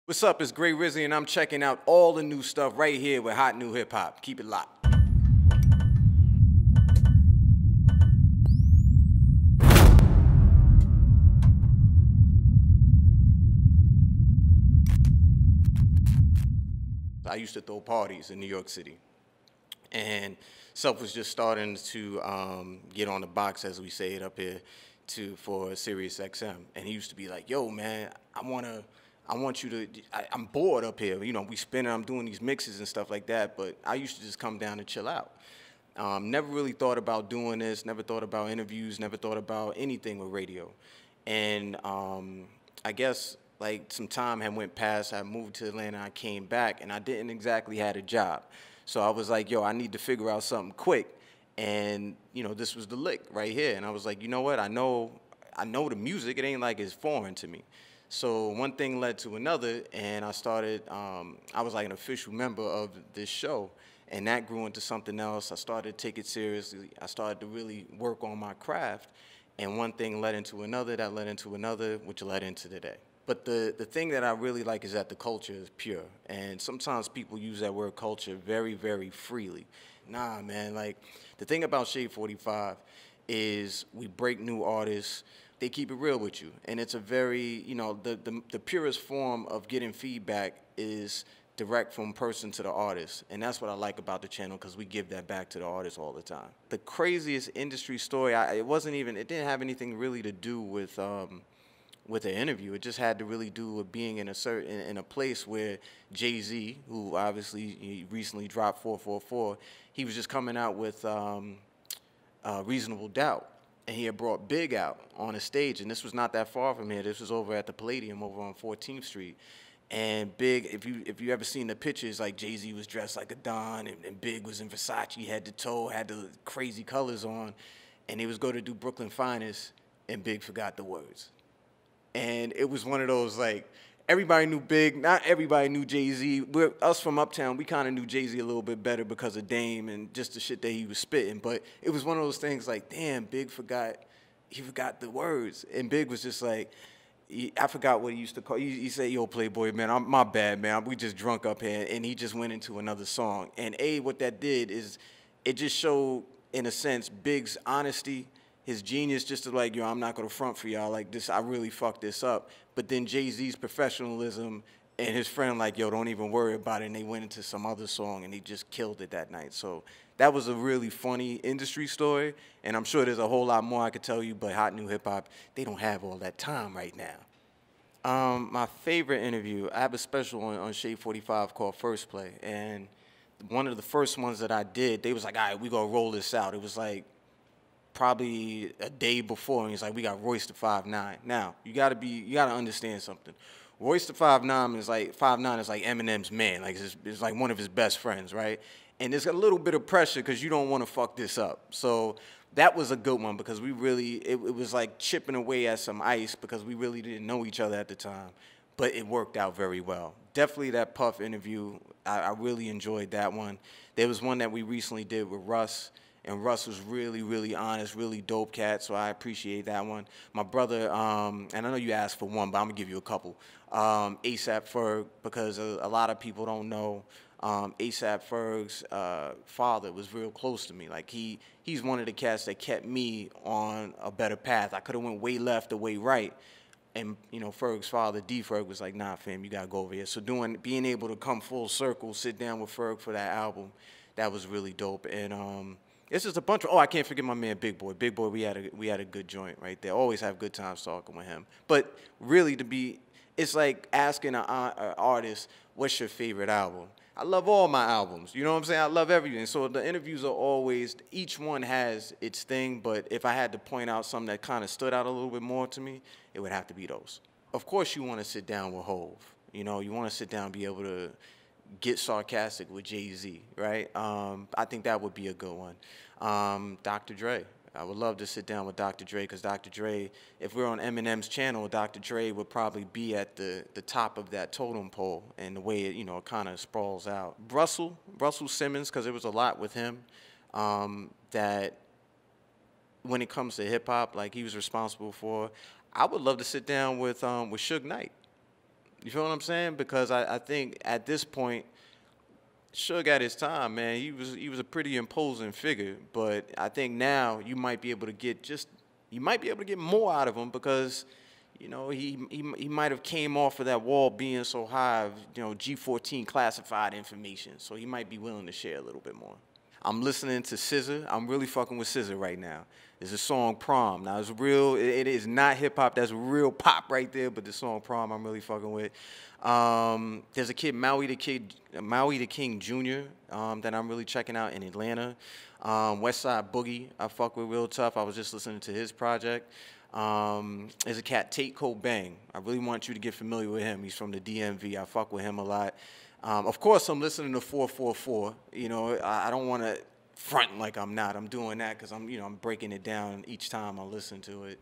What's up? It's Gray Rizzy, and I'm checking out all the new stuff right here with Hot New Hip Hop. Keep it locked. I used to throw parties in New York City, and Self was just starting to get on the box, as we say it up here, for Sirius XM. And he used to be like, "Yo, man, I want you to. I'm bored up here. You know, we spinning. I'm doing these mixes and stuff like that. But I used to just come down and chill out. Never really thought about doing this. Never thought about interviews. Never thought about anything with radio. And I guess like some time had went past. I moved to Atlanta. I came back, and I didn't exactly had a job. So I was like, yo, I need to figure out something quick. And you know, this was the lick right here. And I was like, you know what? I know the music. It ain't like it's foreign to me. So one thing led to another, and I started. I was like an official member of this show, and that grew into something else. I started to take it seriously. I started to really work on my craft, and one thing led into another. That led into another, which led into today. But the thing that I really like is that the culture is pure. And sometimes people use that word culture very, very freely. Nah, man, like the thing about Shade 45 is we break new artists. They keep it real with you. And it's a very, you know, the purest form of getting feedback is direct from person to the artist. And that's what I like about the channel, because we give that back to the artists all the time. The craziest industry story, it didn't have anything really to do with the interview. It just had to really do with being in a place where Jay-Z, who obviously he recently dropped 444, he was just coming out with Reasonable Doubt, and he had brought Big out on a stage, and this was not that far from here. This was over at the Palladium over on 14th Street. And Big, if you ever seen the pictures, like Jay-Z was dressed like a Don, and Big was in Versace head to toe, had the crazy colors on, and he was going to do Brooklyn Finest, and Big forgot the words. And it was one of those, like, everybody knew Big, not everybody knew Jay-Z. Us from Uptown, we kind of knew Jay-Z a little bit better because of Dame and just the shit that he was spitting. But it was one of those things like, damn, Big forgot the words. And Big was just like, I forgot what he used to call. He said, yo, Playboy, man, my bad, man. We just drunk up here. And he just went into another song. And what that did is it just showed, in a sense, Big's honesty, his genius, just to like, yo, I'm not gonna front for y'all like this. I really fucked this up. But then Jay-Z's professionalism and his friend like, yo, don't even worry about it. And they went into some other song and he just killed it that night. So that was a really funny industry story. And I'm sure there's a whole lot more I could tell you, but Hot New Hip Hop, they don't have all that time right now. My favorite interview, I have a special on Shade 45 called First Play. And one of the first ones that I did, they was like, all right, we gonna roll this out. It was like, probably a day before, and he's like, we got Royce da 5'9". Now, you gotta understand something. Royce da 5'9" is like Eminem's man, like it's like one of his best friends, right? And there's a little bit of pressure because you don't want to fuck this up. So that was a good one because we really, it was like chipping away at some ice because we really didn't know each other at the time, but it worked out very well. Definitely that Puff interview, I really enjoyed that one. There was one that we recently did with Russ. And Russ was really, really honest, really dope cat, so I appreciate that one. My brother, and I know you asked for one, but I'm going to give you a couple. ASAP Ferg, because a lot of people don't know, ASAP Ferg's father was real close to me. Like, he's one of the cats that kept me on a better path. I could have went way left or way right. And, you know, Ferg's father, D. Ferg, was like, nah, fam, you got to go over here. So being able to come full circle, sit down with Ferg for that album, that was really dope. And, it's just a bunch of, I can't forget my man Big Boy. Big Boy, we had a good joint right there. Always have good times talking with him. But really it's like asking an artist, what's your favorite album? I love all my albums. You know what I'm saying? I love everything. So the interviews are always, each one has its thing, but if I had to point out something that kind of stood out a little bit more to me, it would have to be those. Of course you want to sit down with Hov. You know, you want to sit down and be able to get sarcastic with Jay-Z, right? I think that would be a good one. Dr. Dre. I would love to sit down with Dr. Dre because Dr. Dre, if we're on Eminem's channel, Dr. Dre would probably be at the top of that totem pole and the way it, you know, kind of sprawls out. Russell Simmons, because there was a lot with him that when it comes to hip-hop, like he was responsible for. I would love to sit down with Suge Knight. You feel what I'm saying? Because I think at this point, Suge at his time, man, he was a pretty imposing figure. But I think now you might be able to get more out of him because, you know, he might have came off of that wall being so high of, you know, G14 classified information. So he might be willing to share a little bit more. I'm listening to SZA. I'm really fucking with SZA right now. There's a song Prom. Now it's real. It is not hip hop. That's real pop right there. But the song Prom, I'm really fucking with. There's a kid Maui the King Jr. That I'm really checking out in Atlanta. West Side Boogie, I fuck with real tough. I was just listening to his project. There's a cat Tate Bang. I really want you to get familiar with him. He's from the DMV. I fuck with him a lot. Of course, I'm listening to 444. You know, I don't want to front like I'm not. I'm doing that because I'm breaking it down each time I listen to it.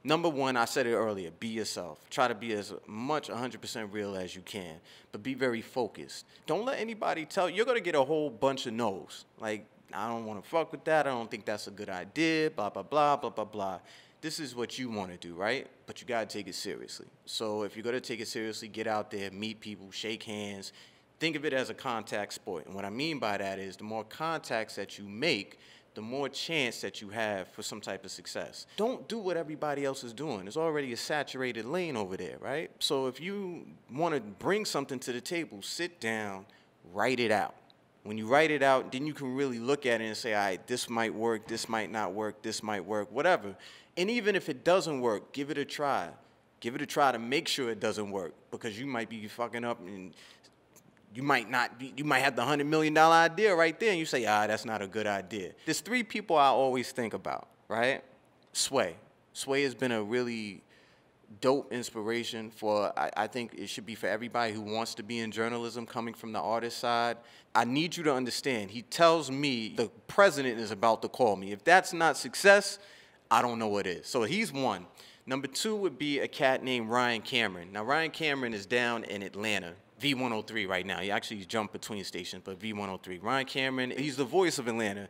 Number one, I said it earlier, be yourself. Try to be as much 100% real as you can, but be very focused. Don't let anybody tell you. You're going to get a whole bunch of no's. Like, I don't want to fuck with that. I don't think that's a good idea, blah, blah, blah, blah, blah, blah. This is what you want to do, right? But you got to take it seriously. So if you're going to take it seriously, get out there, meet people, shake hands. Think of it as a contact sport. And what I mean by that is the more contacts that you make, the more chance that you have for some type of success. Don't do what everybody else is doing. There's already a saturated lane over there, right? So if you want to bring something to the table, sit down, write it out. When you write it out, then you can really look at it and say, all right, this might work, this might not work, this might work, whatever. And even if it doesn't work, give it a try. Give it a try to make sure it doesn't work because you might be fucking up and you might have the $100 million idea right there and you say, that's not a good idea. There's three people I always think about, right? Sway. Sway has been a really dope inspiration for, I think it should be for everybody who wants to be in journalism coming from the artist side. I need you to understand, he tells me the president is about to call me. If that's not success, I don't know what is. So he's one. Number two would be a cat named Ryan Cameron. Now, Ryan Cameron is down in Atlanta. V103 right now. He actually jumped between stations, but V103. Ryan Cameron, he's the voice of Atlanta.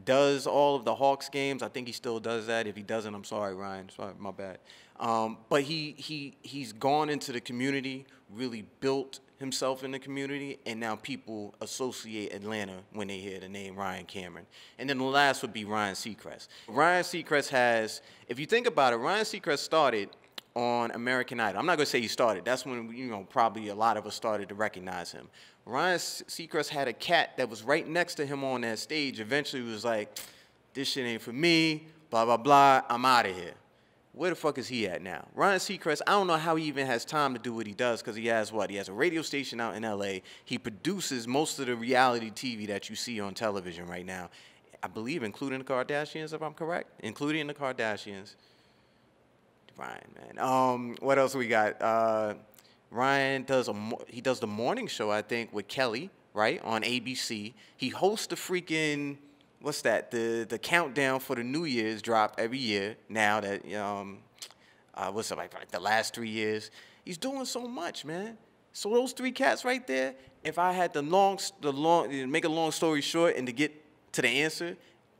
Does all of the Hawks games. I think he still does that. If he doesn't, I'm sorry, Ryan. Sorry, my bad. But he's gone into the community, really built himself in the community, and now people associate Atlanta when they hear the name Ryan Cameron. And then the last would be Ryan Seacrest. Ryan Seacrest has, if you think about it, Ryan Seacrest started on American Idol. I'm not going to say he started. That's when, you know, probably a lot of us started to recognize him. Ryan Seacrest had a cat that was right next to him on that stage. Eventually he was like, this shit ain't for me, blah, blah, blah, I'm out of here. Where the fuck is he at now? Ryan Seacrest, I don't know how he even has time to do what he does because he has what? He has a radio station out in L.A. He produces most of the reality TV that you see on television right now. I believe including the Kardashians, if I'm correct. Including the Kardashians. Ryan, man. What else we got? Ryan does the morning show, I think, with Kelly, right, on ABC. He hosts the freaking, what's that? The countdown for the New Year's drop every year. Now that what's it like the last 3 years? He's doing so much, man. So those three cats right there. If I had make a long story short and to get to the answer,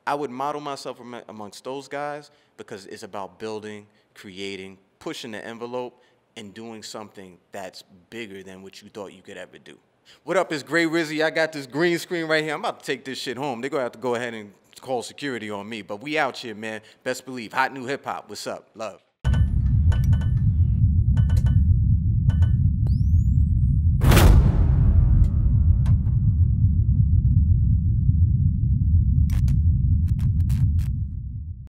I would model myself amongst those guys because it's about building, creating, pushing the envelope, and doing something that's bigger than what you thought you could ever do. What up, it's Gray Rizzy. I got this green screen right here. I'm about to take this shit home. They're going to have to go ahead and call security on me. But we out here, man. Best believe. Hot new hip-hop. What's up? Love.